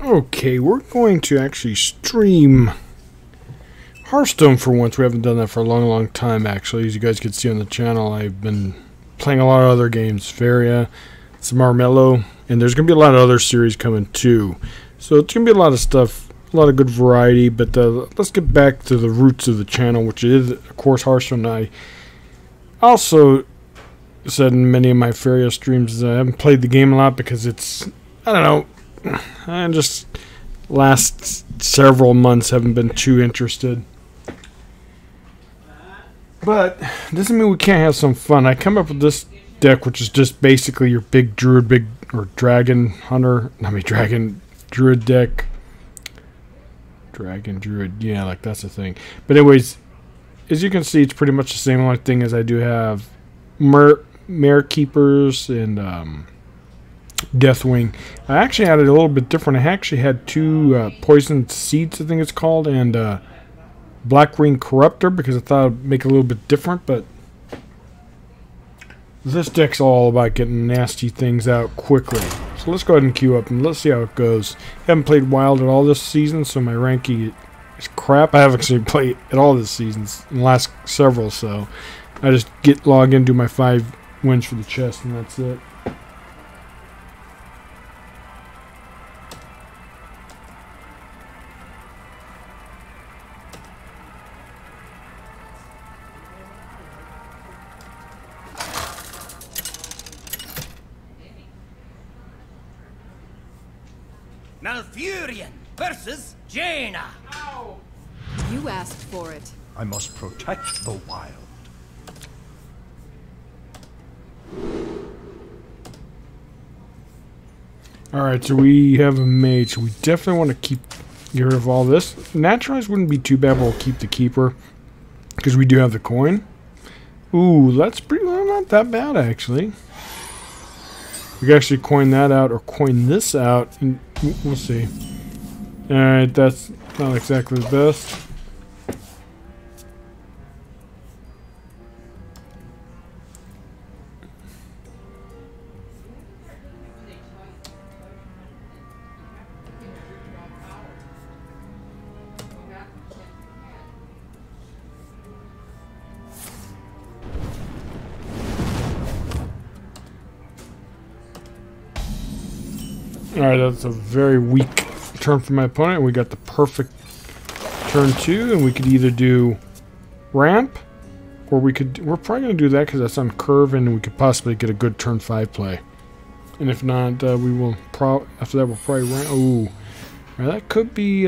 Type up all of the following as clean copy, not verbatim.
Okay, we're going to actually stream Hearthstone for once. We haven't done that for a long time, actually. As you guys can see on the channel, I've been playing a lot of other games. Faria, some Marmello, and there's going to be a lot of other series coming too. So it's going to be a lot of stuff, a lot of good variety, but let's get back to the roots of the channel, which is, of course, Hearthstone. I also said in many of my Faria streams that I haven't played the game a lot because it's, I don't know, I just last several months haven't been too interested. But doesn't mean we can't have some fun. I come up with this deck, which is just basically your big druid, dragon hunter, dragon druid deck. Dragon druid, yeah, like that's the thing. But anyways, as you can see, it's pretty much the same only thing as I do have Mare Keepers and Deathwing. I actually had it a little bit different. I actually had two Poisoned Seeds, I think it's called, and Black Ring Corruptor, because I thought it would make it a little bit different, but this deck's all about getting nasty things out quickly. So let's go ahead and queue up and let's see how it goes. I haven't played Wild at all this season, so my ranking is crap. I haven't actually played at all this season, in the last several, so I just log in, do my 5 wins for the chest, and that's it. Melfice versus Jaina. Ow. You asked for it. I must protect the wild. Alright, so we have a mage. So we definitely want to get rid of all this. Naturalize wouldn't be too bad, but we'll keep the keeper because we do have the coin. Ooh, that's pretty well, not that bad actually. We can actually coin that out or coin this out, and we'll see. Alright, that's not exactly the best. Alright, that's a very weak turn for my opponent. We got the perfect turn 2, and we could either do ramp, or we're probably going to do that because that's on curve, and we could possibly get a good turn 5 play. And if not, we will after that we'll probably ramp. Ooh, right, that could be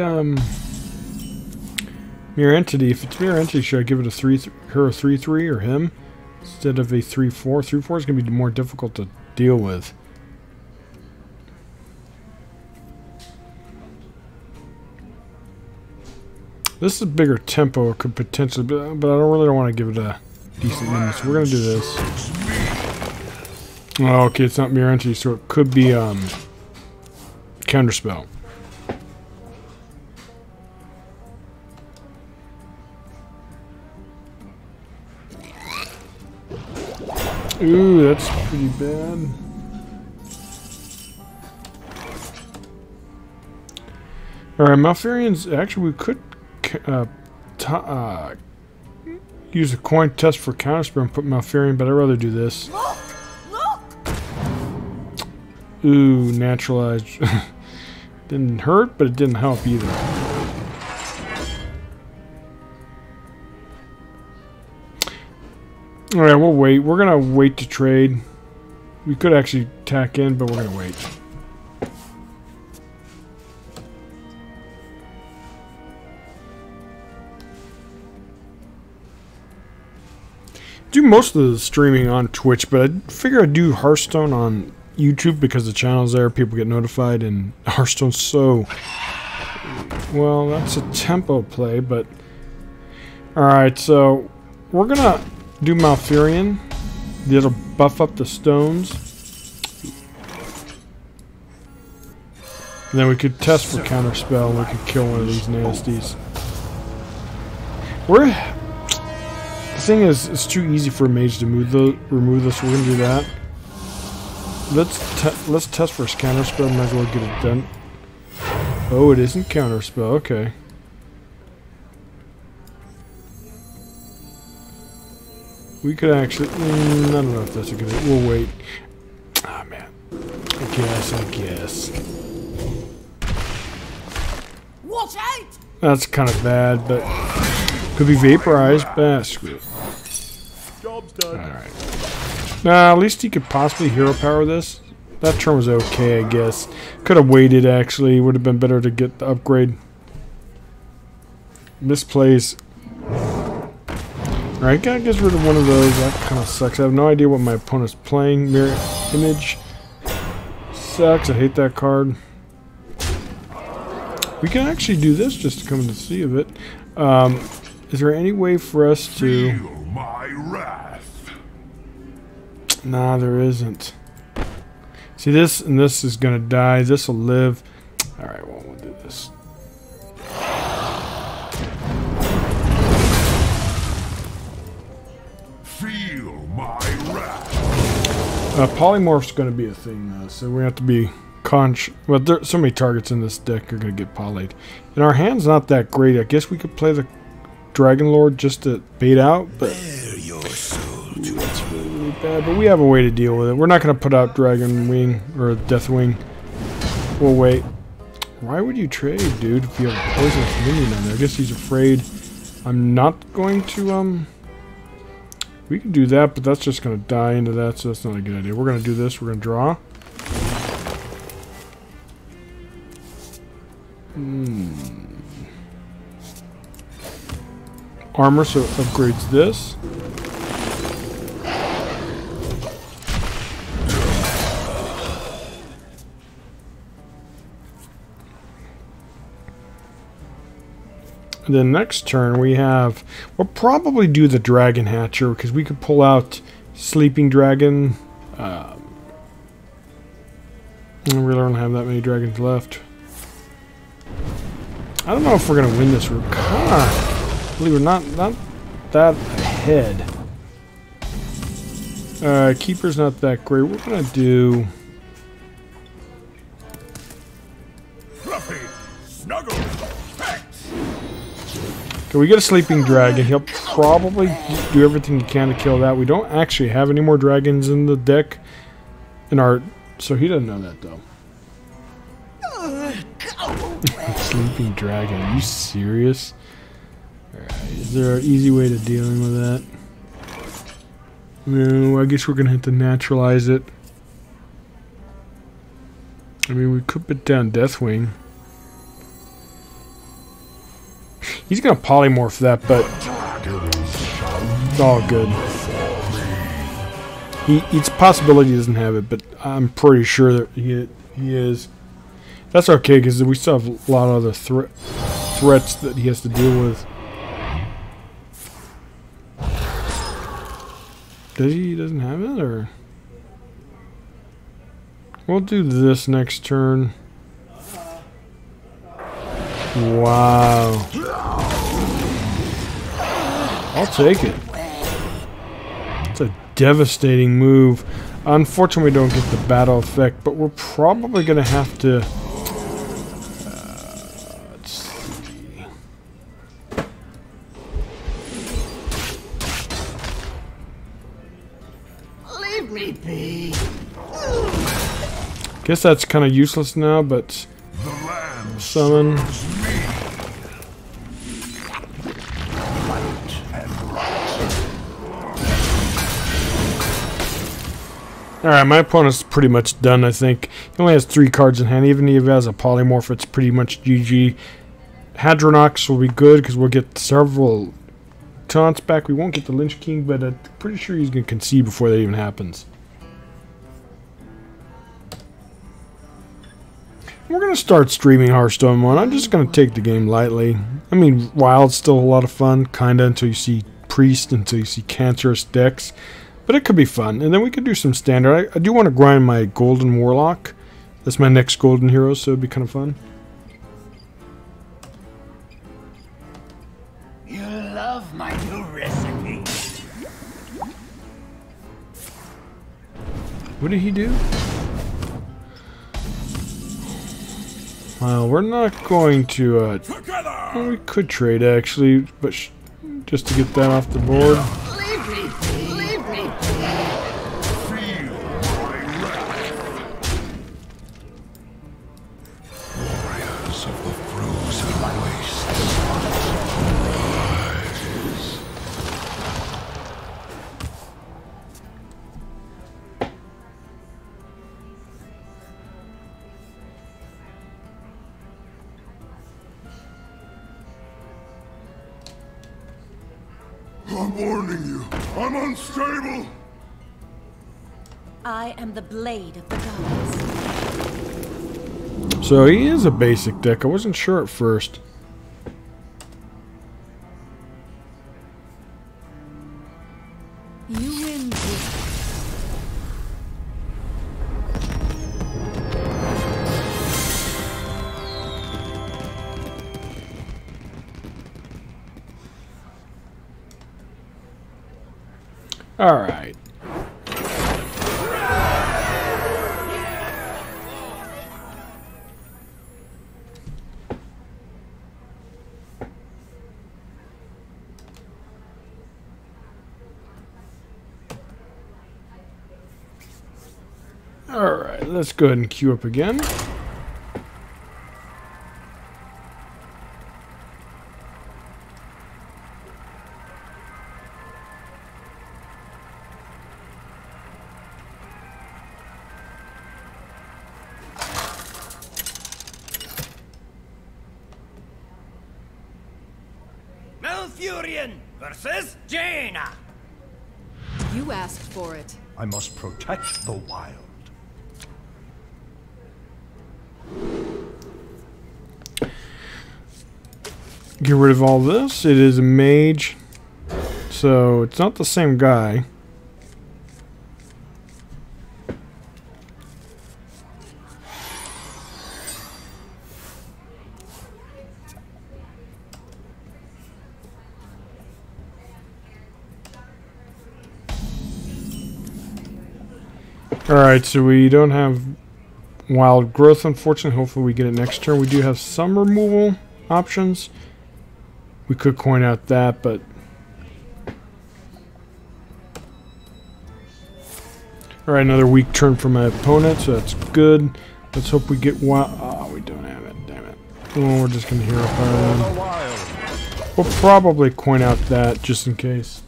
Mirror Entity. If it's Mirror Entity, should I give it a 3/3 or him instead of a 3/4? 3/4 is going to be more difficult to deal with. This is a bigger tempo, it could potentially be, but I really don't want to give it a decent minute, so we're going to do this. Oh, okay, it's not Mirror Entity, so it could be Counterspell. Ooh, that's pretty bad. Alright, Malfurions, actually we could use a coin test for Counterspell and put Malfurion, but I'd rather do this. Look! Ooh, Naturalized. Didn't hurt, but it didn't help either. Alright, we'll wait. We're gonna wait to trade. We could actually tack in, but we're gonna wait. Do most of the streaming on Twitch, but I figure I'd do Hearthstone on YouTube because the channel's there, people get notified, and Hearthstone's so... Well, that's a tempo play, but... Alright, so we're gonna do Malfurion. It'll buff up the stones. And then we could test for Counterspell, and we could kill one of these nasties. The thing is, it's too easy for a mage to remove this, so we're gonna do that. Let's test for his Counterspell, might as well get it done. Oh, it isn't counterspell. Okay. We could actually... I don't know if that's a good idea. We'll wait. Ah, man. I guess. Watch out! That's kind of bad, but... Could be vaporized, but screw it. Job's done. Alright. Nah, at least he could possibly hero power this. That turn was okay, I guess. Could have waited, actually. Would have been better to get the upgrade. Misplays. Alright, gotta get rid of one of those. That kind of sucks. I have no idea what my opponent's playing. Mirror image. Sucks. I hate that card. We can actually do this just to come to see of it. Is there any way for us to... Feel my wrath. Nah, there isn't. See this, and this is gonna die. This will live. Alright, well, we'll do this. Feel my wrath. Polymorph's gonna be a thing now, so we have to be well, there's so many targets in this deck are gonna get polyed. And our hand's not that great. I guess we could play the Dragon Lord just to bait out, but that's really, really bad. But we have a way to deal with it. We're not gonna put out Dragon Wing or Death Wing. We'll wait. Why would you trade, dude, if you have a poisonous minion on there? I guess he's afraid I'm not going to, we can do that, but that's just gonna die into that, so that's not a good idea. We're gonna do this. We're gonna draw. Armor, so it upgrades this. And then next turn we have... We'll probably do the Dragon Hatcher, because we could pull out Sleeping Dragon. I really don't have that many dragons left. I don't know if we're gonna win this. We're believe it or not that ahead. Keeper's not that great. We're gonna do. Fluffy, snuggle, pets. Can we get a Sleeping Dragon? He'll probably do everything he can to kill that. We don't actually have any more dragons in the deck, so he doesn't know that though. Sleeping Dragon, are you serious? Alright, is there an easy way to dealing with that? No, I guess we're gonna have to naturalize it. I mean, we could put down Deathwing. He's gonna polymorph that, but it's all good. It's a possibility he doesn't have it, but I'm pretty sure that he is. That's okay, because we still have a lot of other threats that he has to deal with. Does he doesn't have it, or? We'll do this next turn. Wow. I'll take it. It's a devastating move. Unfortunately, we don't get the battle effect, but we're probably going to have to... let's see. Leave me be. Guess that's kind of useless now, but... The land Summon. Alright, my opponent's pretty much done, I think. He only has 3 cards in hand. Even if he has a polymorph, it's pretty much GG. Hadronox will be good, because we'll get several taunts back. We won't get the Lynch King, but I'm pretty sure he's going to concede before that even happens. We're going to start streaming Hearthstone 1. I'm just going to take the game lightly. I mean, Wild's still a lot of fun, kind of, until you see Priest, until you see Cancerous decks. But it could be fun. And then we could do some standard. I do want to grind my Golden Warlock. That's my next Golden Hero, so it'd be kind of fun. You love my new recipe. What did he do? Well, we're not going to, Together! well, we could trade actually, but just to get that off the board. Leave me be. Leave me be. Feel my wrath! Warriors of the frozen wastes. Rise. I'm warning you. I'm unstable. I am the blade of the gods. So he is a basic deck. I wasn't sure at first. You win. All right. All right, let's go ahead and queue up again. Melfurion versus Jaina. You asked for it. I must protect the wild. Get rid of all this. It is a mage, so it's not the same guy. Alright, so we don't have wild growth, unfortunately. Hopefully we get it next turn. We do have some removal options. We could coin out that, but... Alright, another weak turn for my opponent, so that's good. Let's hope we get wild... Oh, we don't have it, damn it. Well, we're just going to hero power then. We'll probably coin out that, just in case.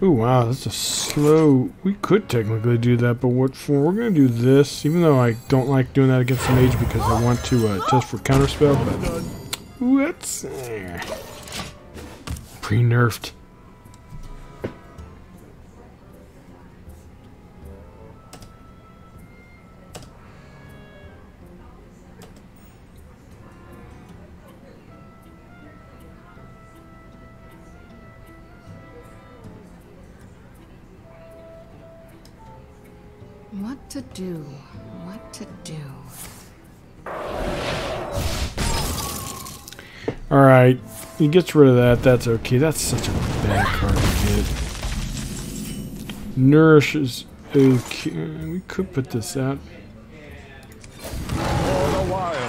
Ooh, wow, that's a slow... We could technically do that, but what for? We're going to do this, even though I don't like doing that against the mage because I want to test for counterspell, but... Ooh, that's... pre-nerfed. What to do? What to do? Alright, he gets rid of that. That's okay. That's such a bad card to get. Nourish is okay. We could put this out. For the wild.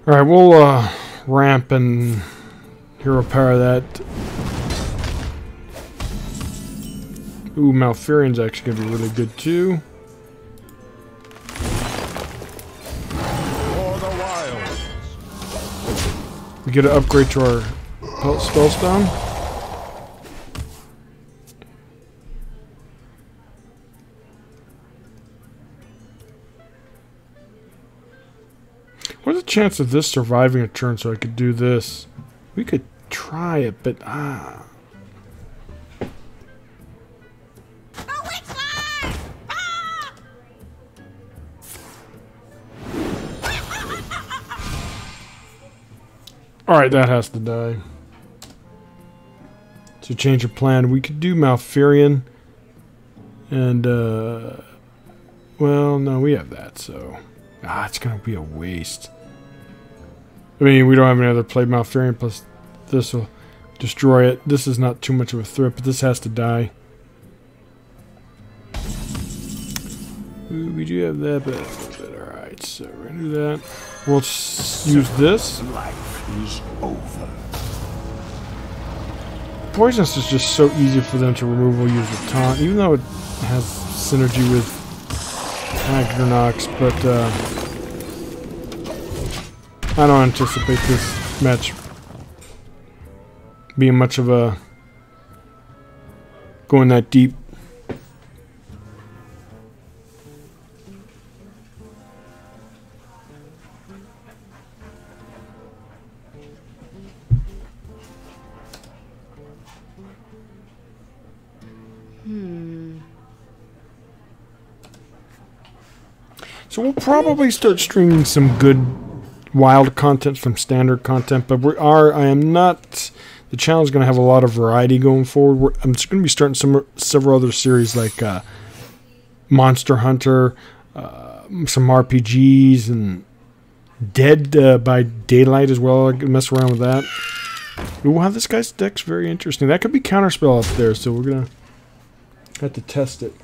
Alright, we'll ramp and hero power that. Ooh, Malfurion's actually going to be really good too. For the wild. We get an upgrade to our spellstone. What's the chance of this surviving a turn so I could do this? We could try it, but Alright, that has to die. So change of plan. We could do Malfurion. And, well, no, we have that, so... it's gonna be a waste. I mean, we don't have any other play. Malfurion plus this will destroy it. This is not too much of a threat, but this has to die. Ooh, we do have that, but alright, so we're gonna do that. We'll use this. Life is over. Poisonous is just so easy for them to remove. We'll use the taunt, even though it has synergy with Agdernox, but I don't anticipate this match being much of a going that deep. So we'll probably start streaming some good wild content from standard content, but I am not. The channel is going to have a lot of variety going forward. I'm just going to be starting several other series like Monster Hunter, some RPGs, and Dead by Daylight as well. I can mess around with that. Wow, this guy's deck's very interesting. That could be Counterspell up there, so we're going to have to test it.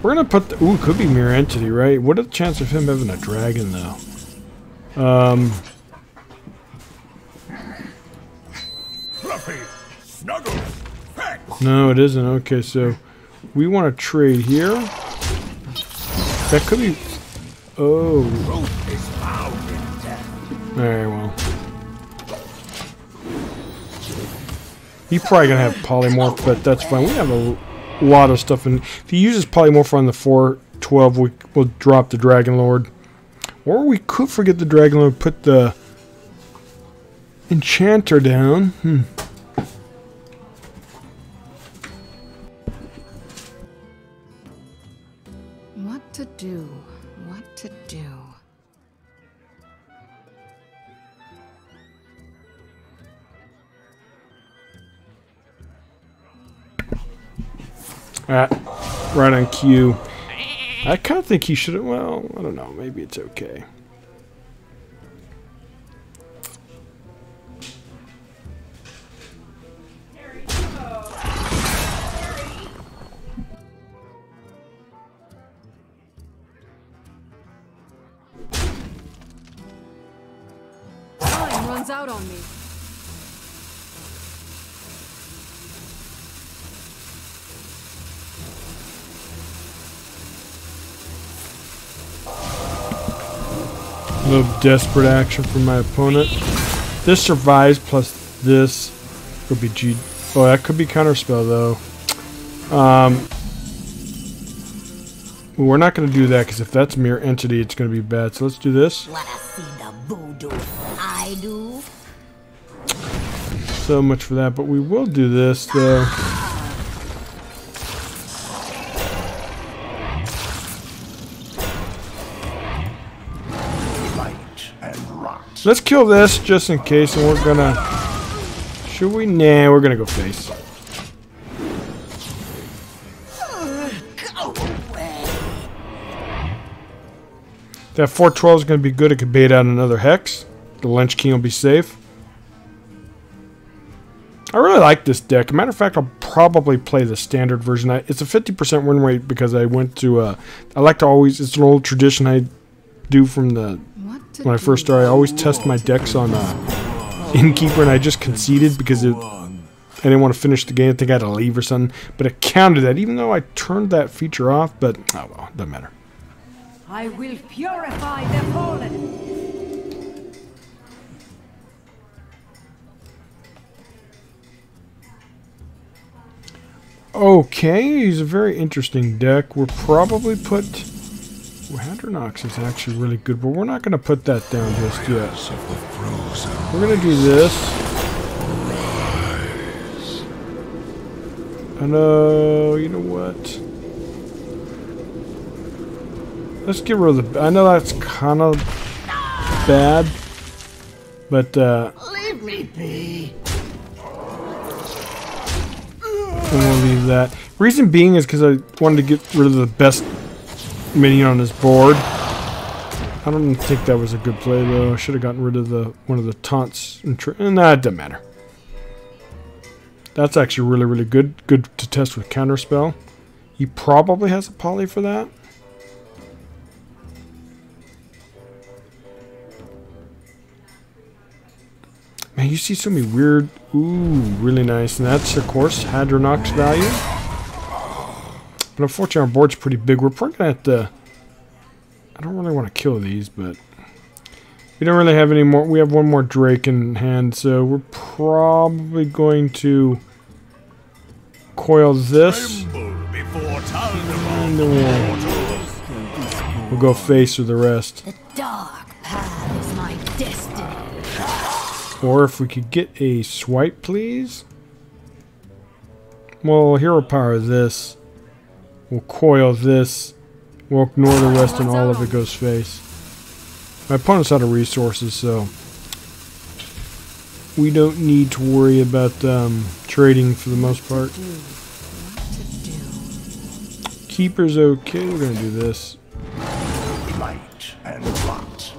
We're going to put the... Ooh, it could be Mirror Entity, right? What are the chances of him having a dragon, though? Fluffy, snuggle, peck. No, it isn't. Okay, so we want to trade here. That could be... Oh. Truth is found in death. Alright, well. He's probably going to have Polymorph, but that's fine. We have a lot of stuff. And if he uses Polymorph on the 4/12, we'll drop the Dragon Lord. Or we could forget the Dragon Lord, put the Enchanter down. What to do? What to do? Right on cue. I kind of think he should have... Well, I don't know. Maybe it's okay. Time runs out on me. A little desperate action from my opponent. This survives, plus this could be G. Oh, that could be Counterspell, though. We're not going to do that, because if that's Mirror Entity, it's going to be bad. So let's do this. Wanna see the voodoo I do? So much for that, but we will do this, though. Let's kill this just in case, and we're gonna... Should we? Nah, we're gonna go face. Go away. That 4/12 is gonna be good. It could bait out another Hex. The Lynch King will be safe. I really like this deck. Matter of fact, I'll probably play the standard version. It's a 50% win rate because I went to... I like to always... It's an old tradition I do from the... When I first started, I always test my decks on Innkeeper, and I just conceded because I didn't want to finish the game. I think I had to leave or something. But it counted that, even though I turned that feature off. But, oh well, doesn't matter. I will purify the fallen. Okay, he's a very interesting deck. We'll probably put Hadronox is actually really good, but we're not going to put that down just yet. We're going to do this. And you know what? Let's get rid of the... I know that's kind of bad, but Leave me be. and we'll leave that. Reason being is because I wanted to get rid of the best minion on this board. I don't think that was a good play though. I should have gotten rid of one of the taunts and nah, it doesn't matter. That's actually really, really good. Good to test with counterspell. He probably has a poly for that. Man, you see so many weird... Ooh, really nice. And that's, of course, Hadronox value. But unfortunately, our board's pretty big. We're probably going to have to... I don't really want to kill these, but... We don't really have any more... We have one more Drake in hand, so we're probably going to... coil this. And then we'll go face with the rest. The dark path is my destiny. Or if we could get a swipe, please. Well, hero power this. We'll coil this. We'll ignore the rest and all of it goes face. My opponent's out of resources, so we don't need to worry about trading for the most part. Keeper's okay. We're going to do this. Light and rot.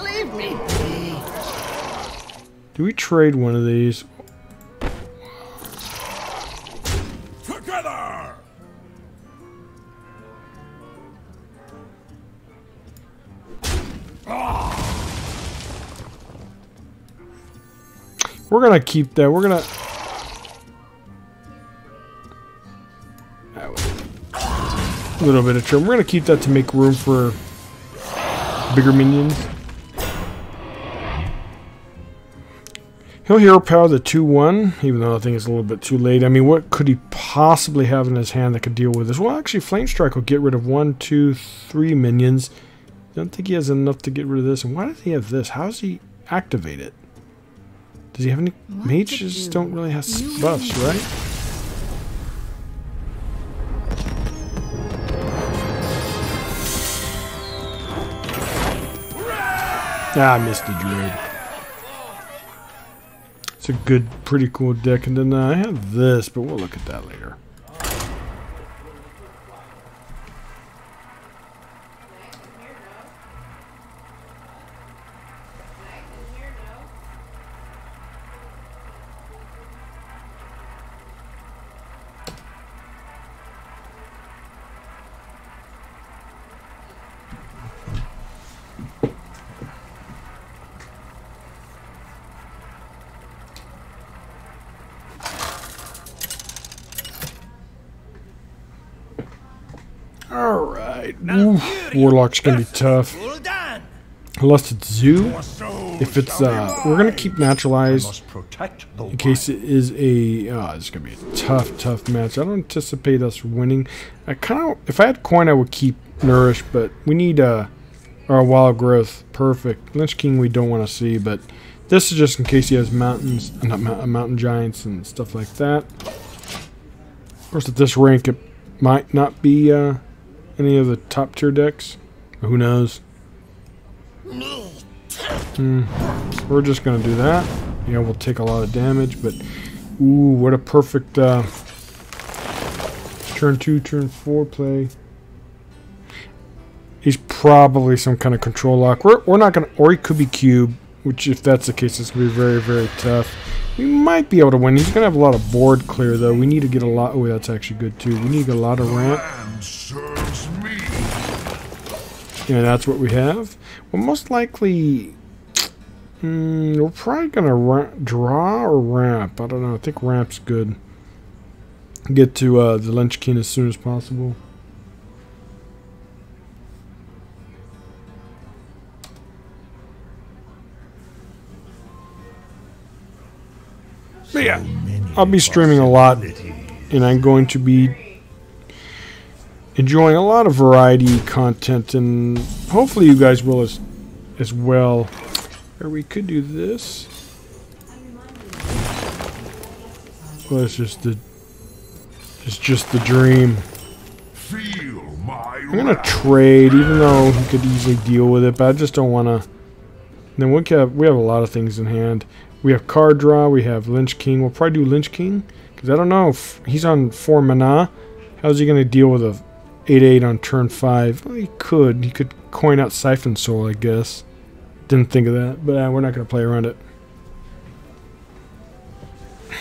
Leave me be. Do we trade one of these? Together! We're going to keep that. We're going to... A little bit of trim. We're going to keep that to make room for bigger minions. He'll hero power the 2-1, even though I think it's a little bit too late. I mean, what could he possibly have in his hand that could deal with this? Well, actually, Flame Strike will get rid of 1, 2, 3 minions. I don't think he has enough to get rid of this. And why does he have this? How does he activate it? Does he have any... Mages don't really have buffs, right? Ah, I missed the Druid. It's a good, pretty cool deck. And then I have this, but we'll look at that later. Alright. Warlock's gonna be tough. Unless it's Zoo. If it's, we're gonna keep Naturalized in case it is a, it's gonna be a tough match. I don't anticipate us winning. I kind of, if I had coin, I would keep Nourish, but we need, our Wild Growth. Perfect. Lich King we don't want to see, but this is just in case he has mountains, not mountain giants and stuff like that. Of course, at this rank, it might not be, any of the top tier decks. Who knows? We're just gonna do that. Yeah, we'll take a lot of damage, but ooh, what a perfect turn 2, turn 4 play. He's probably some kind of control lock. We're not gonna, or he could be cube, which if that's the case, it's gonna be very, very tough. We might be able to win. He's gonna have a lot of board clear though. We need to get a lot. Oh, that's actually good too. We need a lot of ramp. Yeah, that's what we have. Well, most likely, we're probably gonna draw or ramp. I don't know. I think ramp's good. Get to the Lich King as soon as possible. But yeah, I'll be streaming a lot and I'm going to be enjoying a lot of variety content, and hopefully you guys will as well. Or we could do this. Well, it's just the dream. Feel my I'm gonna trade, even though he could easily deal with it, but I just don't want to. Then we have a lot of things in hand. We have card draw. We have Lynch King. We'll probably do Lynch King because I don't know if he's on 4 mana. How's he gonna deal with a 8/8 on turn 5? Well, he could. He could coin out Siphon Soul, I guess. Didn't think of that, but we're not gonna play around it.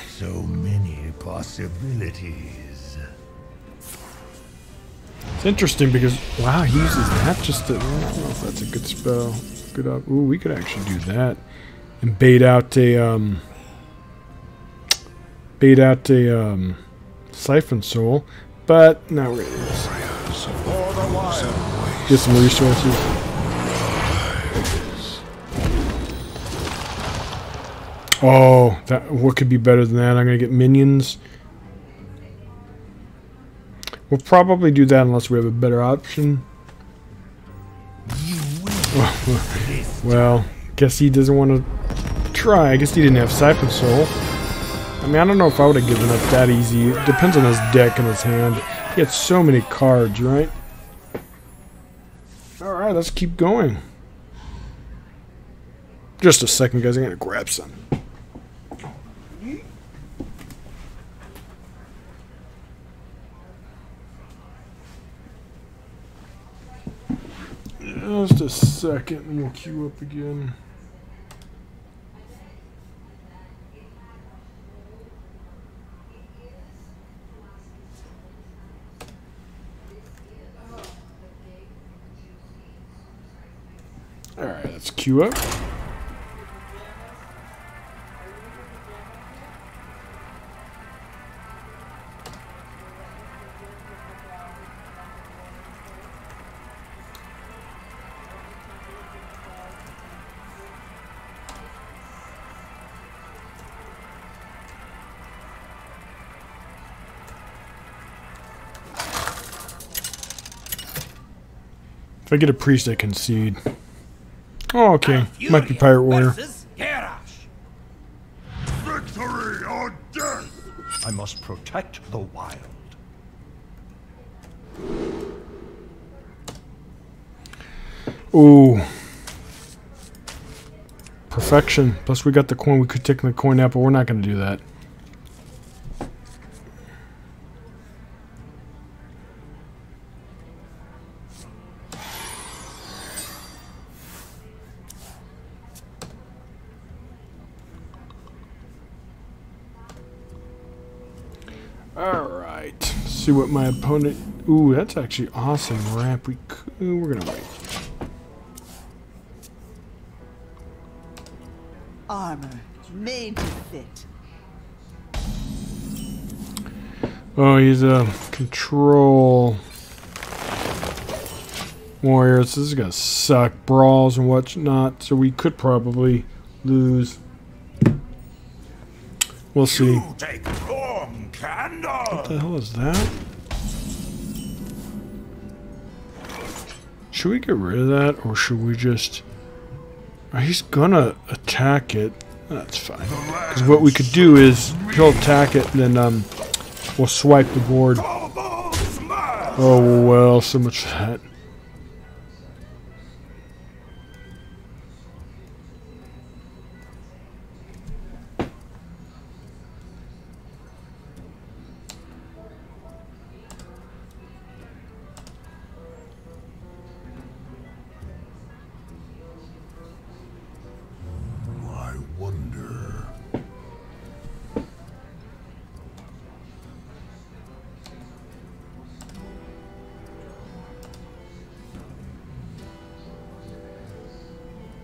So many possibilities. It's interesting because, wow, he uses that just to, I don't know if that's a good spell. Good up. Ooh, we could actually do that. And bait out a Siphon Soul. But, not really. Get some resources. Oh, what could be better than that? I'm going to get minions. We'll probably do that unless we have a better option. Well, guess he doesn't want to try. I guess he didn't have Siphon Soul. I mean, I don't know if I would have given up that easy. It depends on his deck and his hand. He had so many cards, right? Alright, let's keep going. Just a second, guys. I'm going to grab some. Just a second and we'll queue up again. Alright, let's queue up. If I get a priest, I concede. Oh, okay. Might be Pirate Warrior. Victory or death! I must protect the wild. Ooh. Perfection. Plus we got the coin. We could take the coin out, but we're not going to do that. Alright, see what my opponent... Ooh, that's actually awesome ramp. We're gonna wait. Armor made to fit. Oh, he's a control warrior, so this is gonna suck. Brawls and whatnot, so we could probably lose. We'll see. You take long candor. What the hell is that? Should we get rid of that, or should we just... He's gonna attack it. That's fine. Because what we could do is, he'll attack it, and then we'll swipe the board. Oh, well, so much for that.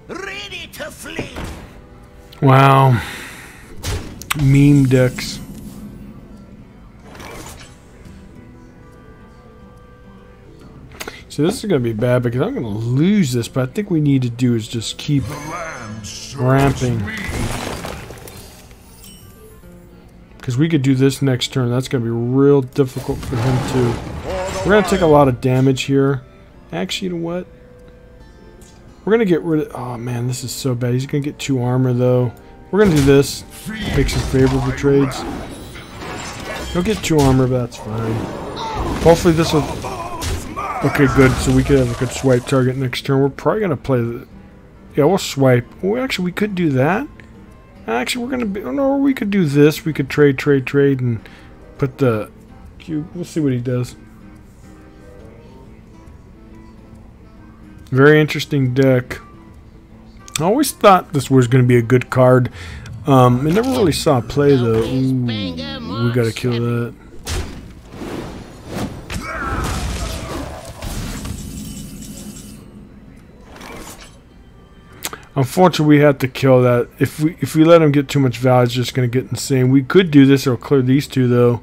Ready to flee. Wow. Meme decks. So this is going to be bad because I'm going to lose this, but I think we need to do is just keep ramping. Because we could do this next turn. That's going to be real difficult for him to... We're going to take a lot of damage here. Actually, you know what? We're going to get rid of... Oh, man, this is so bad. He's going to get 2 armor, though. We're going to do this. Make some favorable trades. He'll get 2 armor, but that's fine. Hopefully this will... Okay, good. So we could have a good swipe target next turn. We're probably going to play the... Yeah, we'll swipe. Oh, actually, we could do that. Actually, we're going to be... Oh, no, we could do this. We could trade, and put the... We'll see what he does. Very interesting deck. I always thought this was going to be a good card. I never really saw it play, though. Ooh, we got to kill that. Unfortunately, we had to kill that. If we let him get too much value, it's just going to get insane. We could do this. It'll clear these 2, though.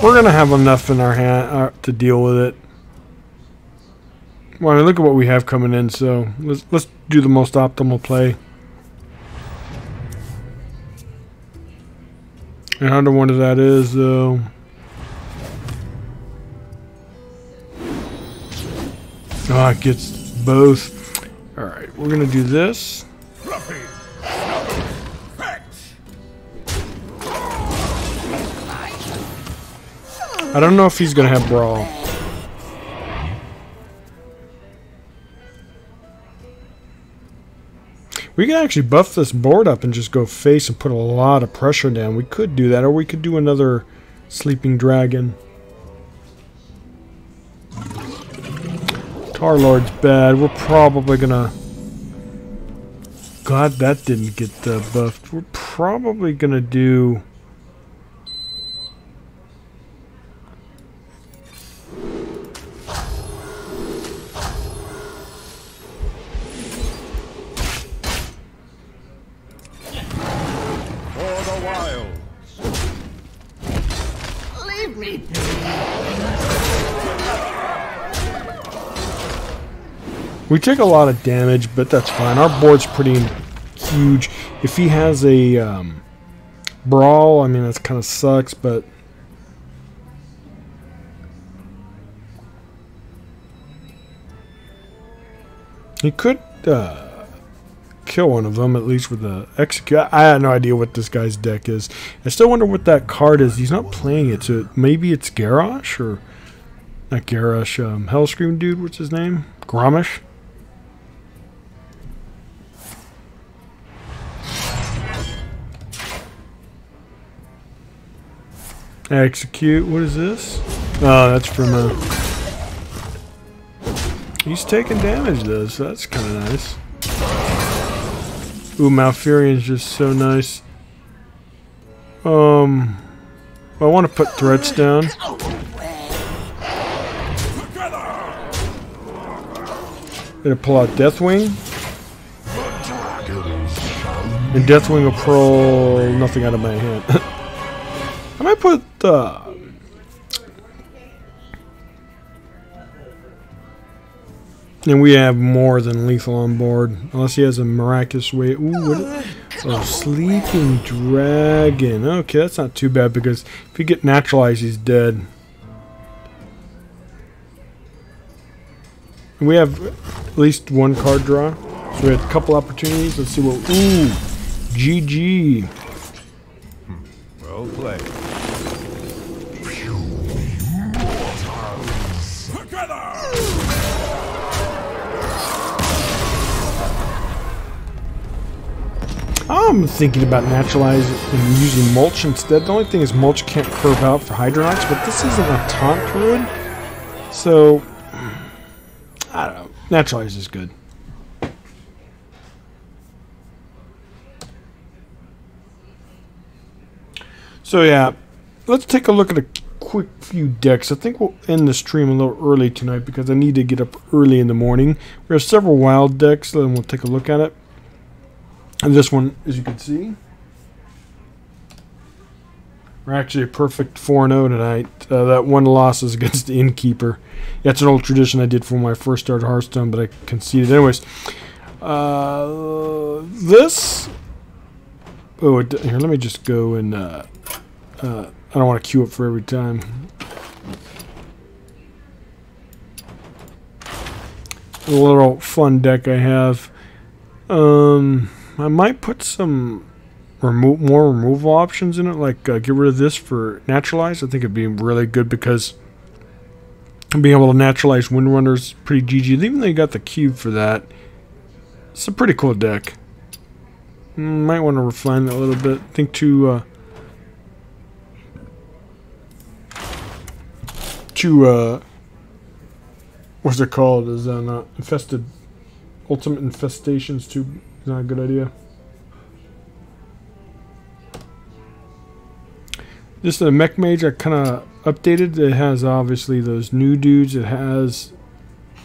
We're going to have enough in our hand to deal with it. Well, I mean, look at what we have coming in, so let's do the most optimal play. And I don't know what that is, though. Oh, it gets both. Alright, we're going to do this. I don't know if he's going to have Brawl. We can actually buff this board up and just go face and put a lot of pressure down. We could do that, or we could do another Sleeping Dragon. Tar Lord's bad. We're probably going to... God, that didn't get buffed. We're probably going to do... We take a lot of damage, but that's fine. Our board's pretty huge. If he has a Brawl, I mean, that kind of sucks, but... He could kill one of them, at least with the Execute. I had no idea what this guy's deck is. I still wonder what that card is. He's not playing it, so maybe it's Garrosh, or... Not Garrosh, Hellscream dude, what's his name? Grommash? Execute, what is this? Oh, that's from he's taking damage though, so that's kind of nice. Ooh, Malfurion's just so nice. I want to put threats down. Gonna pull out Deathwing. And Deathwing will pull nothing out of my hand. I might put and we have more than lethal on board, unless he has a miraculous way. Ooh, what is, oh, Sleeping Dragon. Okay, that's not too bad, because if you get naturalized, he's dead. And we have at least 1 card draw, so we had a couple opportunities. Let's see what. Ooh, GG. Well played. I'm thinking about naturalizing and using mulch instead. The only thing is mulch can't curve out for Hydronauts, but this isn't a taunt druid, so I don't know. Naturalize is good. So yeah, let's take a look at a quick few decks. I think we'll end the stream a little early tonight because I need to get up early in the morning. We have several wild decks, then we'll take a look at it. And this one, as you can see, We're actually a perfect 4-0 tonight. That one loss is against the Innkeeper. That's an old tradition I did for when I first started Hearthstone, but I conceded. Anyways, this... Oh, here, let me just go and... I don't want to queue up for every time. A little fun deck I have. I might put some more removal options in it, like get rid of this for naturalize. I think it'd be really good because being able to naturalize Windrunner is pretty GG. Even though you got the cube for that, it's a pretty cool deck. Might want to refine that a little bit. I think to what's it called? Is not infested. Ultimate infestations too is not a good idea. Just the mech mage I kind of updated. It has obviously those new dudes. It has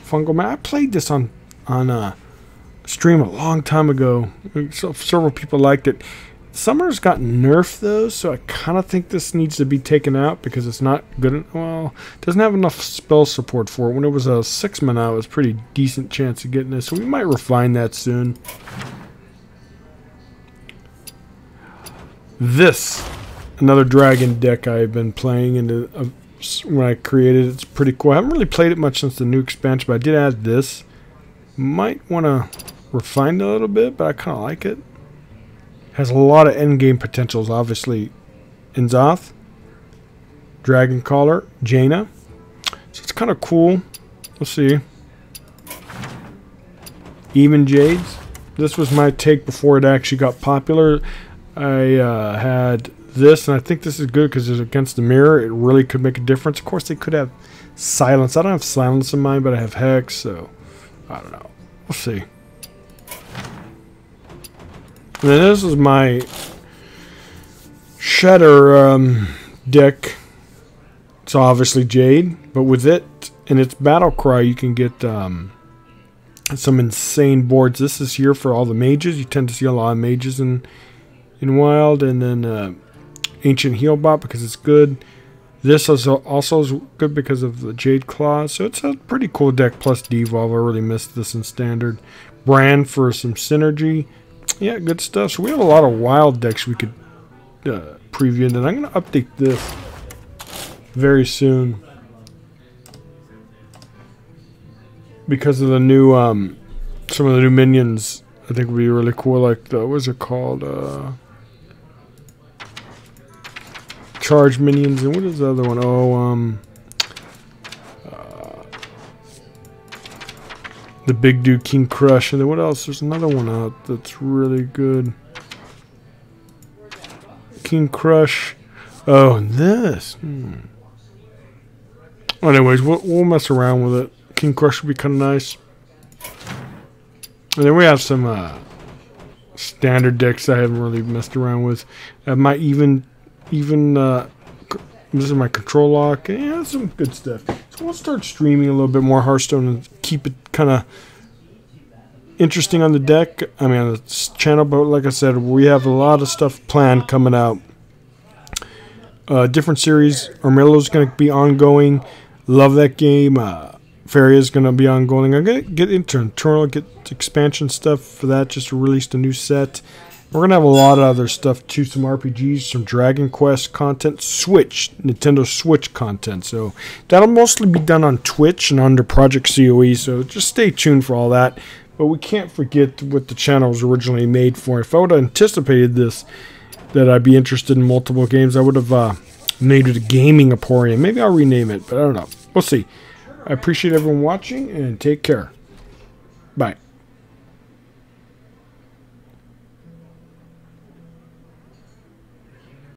fungal man. I played this on a stream a long time ago. So several people liked it. Summer's gotten nerfed though, so I kind of think this needs to be taken out because it's not good. Well, it doesn't have enough spell support for it. When it was a 6-mana, it was a pretty decent chance of getting this. So we might refine that soon. This. Another dragon deck I've been playing, and when I created it, it's pretty cool. I haven't really played it much since the new expansion, but I did add this. Might want to refine it a little bit, but I kind of like it. Has a lot of endgame potentials, obviously. Inzoth, Dragon Caller, Jaina. So it's kind of cool. We'll see. Even Jades. This was my take before it actually got popular. I had this, and I think this is good because it's against the mirror. It really could make a difference. Of course, they could have silence. I don't have silence in mine, but I have hex, so I don't know. We'll see. And then this is my Shatter deck. It's obviously Jade, but with it and its battle cry, you can get some insane boards. This is here for all the mages. You tend to see a lot of mages in Wild, and then Ancient Healbot because it's good. This is also good because of the Jade Claws. So it's a pretty cool deck plus Devolve. I really missed this in Standard. Brand for some synergy. Yeah, good stuff. So we have a lot of Wild decks we could preview, and then I'm going to update this very soon because of the new some of the new minions. I think would be really cool. Like the, what's it called? Charge minions, and what is the other one? Oh, the big dude King Crush, and then what else? There's another one out that's really good. King Crush. Oh, and this. Well, anyways, we'll mess around with it. King Crush would be kind of nice. And then we have some standard decks I haven't really messed around with. My even this is my control lock. Yeah, some good stuff. So we'll start streaming a little bit more Hearthstone and keep it kind of interesting on the deck. I mean, on the channel. But like I said, we have a lot of stuff planned coming out. Different series. Armello's going to be ongoing. Love that game. Feria is going to be ongoing. I'm going to get into internal, get expansion stuff for that. Just released a new set. We're going to have a lot of other stuff too. Some RPGs, some Dragon Quest content, Nintendo Switch content. So that'll mostly be done on Twitch and under Project COE. So just stay tuned for all that. But we can't forget what the channel was originally made for. If I would have anticipated this, that I'd be interested in multiple games, I would have named it a Gaming Emporium. Maybe I'll rename it, but I don't know. We'll see. I appreciate everyone watching, and take care. Bye.